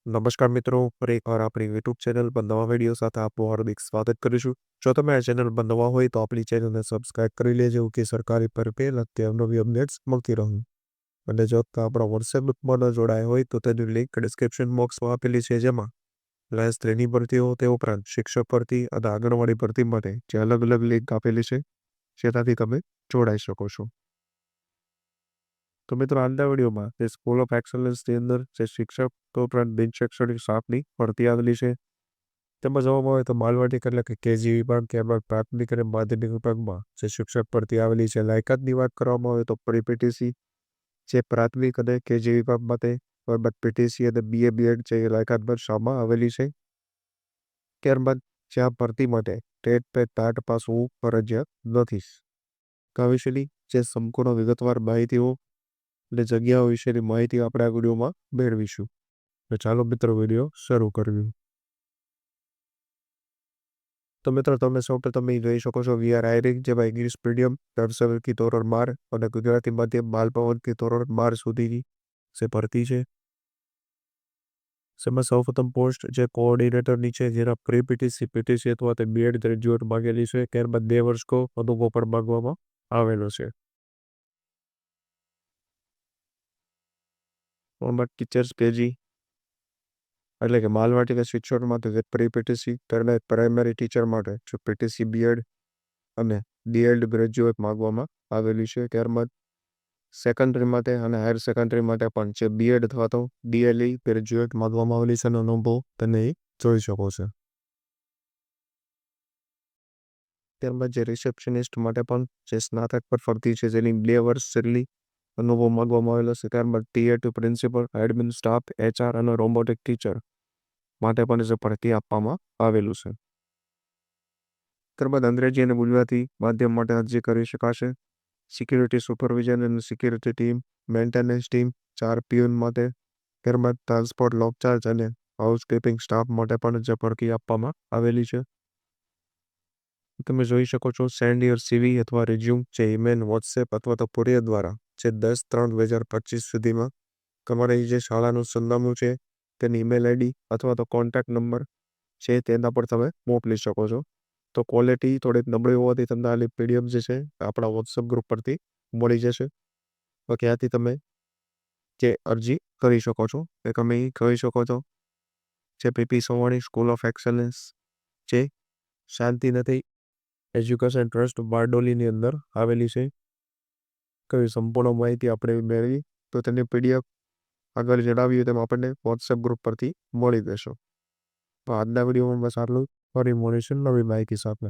નમસ્કાર મિત્રો, ફરી એકવાર આપણી યુટ્યુબ ચેનલ પર નવા વિડીયો સાથે આપનું હાર્દિક સ્વાગત કરીશું. જો તમે આ ચેનલ પર નવા હોય તો આપણી ચેનલને સબસ્ક્રાઇબ કરી લેજો કે સરકારી પર પહેલ અત્યારે નવી અપડેટ્સ મળતી રહે. અને જો તમે આપણા વોટ્સએપ ગ્રુપમાં ન જોડાયા હોય તો તેની લિંક ડિસ્ક્રિપ્શન બોક્સમાં આપેલી છે, જેમાં ક્લાસ 3ની ભરતીઓ તે ઉપરાંત શિક્ષક ભરતી અને આંગણવાડી ભરતી માટે જે અલગ અલગ લિંક આપેલી છે જેનાથી તમે જોડાઈ શકો છો. તો મિત્રો, આજના વિડીયોમાં જે સ્કૂલ ઓફ એક્સલન્સની અંદર જે શિક્ષક તો ઉપરાંત બિન શૈક્ષણિક સ્ટાફની ભરતી આવેલી છે, તેમાં જોવામાં આવે તો બાલવાટિકા એટલે કે કેજી વિભાગ, ત્યારબાદ પ્રાથમિક અને માધ્યમિક વિભાગમાં જે શિક્ષક ભરતી આવેલી છે. લાયકાતની વાત કરવામાં આવે તો પ્રી પીટીસી જે પ્રાથમિક અને કેજી વિભાગ માટે, ત્યારબાદ પીટીસી અને બીએ બીએડ જે લાયકાત દર્શાવવામાં આવેલી છે. ત્યારબાદ જ્યાં ભરતી માટે ટેટ પેટ ટાટ પાસ હોવું ફરજિયાત નથી. આ વિશેની જે સંપૂર્ણ વિગતવાર માહિતીઓ અને જગ્યાઓ વિશેની માહિતી આપણે આ વિડીયોમાં મેળવીશું. તો ચાલો મિત્રો, વિડીયો શરૂ કરવી. તો મિત્રો, તમે સૌપ્રથમ અહીં જોઈ શકો છો વી આર હાયરિંગ, જેમાં ઇંગ્લિશ મીડિયમ નર્સરીથી ધોરણ 12 અને ગુજરાતી માધ્યમ બાલભવનથી ધોરણ 12 સુધીની જે ભરતી છે. જેમાં સૌપ્રથમ પોસ્ટ જે કોઓર્ડિનેટરની છે, જેના પ્રી પીટીસી, પીટીસી અથવા તે બીએડ ગ્રેજ્યુએટ માંગેલી છે. ત્યારબાદ 2 વર્ષનો અનુભવ પણ માંગવામાં આવેલો છે. ટીચર્સ કેજી એટલે કે બાલવાટિકા શિક્ષણ માટે પ્રી પીટીસી, ત્યારબાદ પ્રાઇમરી ટીચર માટે જો પીટીસી બીએડ અને ડીએડ ગ્રેજ્યુએટ માંગવામાં આવેલી છે. ત્યારબાદ સેકન્ડરી માટે અને હાયર સેકન્ડરી માટે પણ જે બીએડ અથવા તો ડીએલઈ ગ્રેજ્યુએટ માંગવામાં આવેલી છે. એનો અનુભવ તમે જોઈ શકો છો. ત્યારબાદ જે રિસેપ્શનિસ્ટ માટે પણ જે સ્નાતક પર ફરતી છે, જેની 2 વર્ષ જેટલી અનુભવ માંગવામાં આવેલો છે. ત્યારબાદ ટીએ2 પ્રિન્સિપલ, એડમિન સ્ટાફ, એચઆર અને રોબોટિક ટીચર માટે પણ જે ભરતી આપવામાં આવેલું છે. ત્યારબાદ અંગ્રેજી અને ગુજરાતી માધ્યમ માટે અરજી કરી શકાશે. સિક્યુરિટી સુપરવિઝન અને સિક્યુરિટી ટીમ, મેન્ટેનન્સ ટીમ, 4 પીઓન માટે. ત્યારબાદ ટ્રાન્સપોર્ટ, લોકચાર્જ અને હાઉસકીપિંગ સ્ટાફ માટે પણ જે ભરતી આપવામાં આવેલી છે. તમે જોઈ શકો છો સેન્ડ યોર સીવી અથવા રિઝ્યુમ જે ઈમેલ, વોટ્સએપ અથવા તો કુરિયર દ્વારા જે 10/3/2025 સુધીમાં તમારી જે શાળાનું સરનામું છે, તેની ઈમેલ આઈડી અથવા તો કોન્ટેક્ટ નંબર છે તેના પર તમે મોકલી શકો છો. તો ક્વોલિટી થોડીક નબળી હોવાથી તમને આની પીડીએફ જે છે આપણા વોટ્સએપ ગ્રુપ પરથી મળી જશે. તો ત્યાંથી તમે જે અરજી કરી શકો છો. એ તમે કહી શકો છો જે પીપી સોવાણી સ્કૂલ ઓફ એક્સલન્સ જે શાંતિનથી એજ્યુકેશન ટ્રસ્ટ બારડોલીની અંદર આવેલી છે. કઈ સંપૂર્ણ માહિતી આપણે મેળવી તો તેની પીડીએફ આગળ જણાવ્યું તેમ આપણને વોટ્સએપ ગ્રુપ પરથી મળી જશે. તો આજના વિડીયોમાં બસ આટલું. ફરી મળીશું નવી માહિતી સાથે.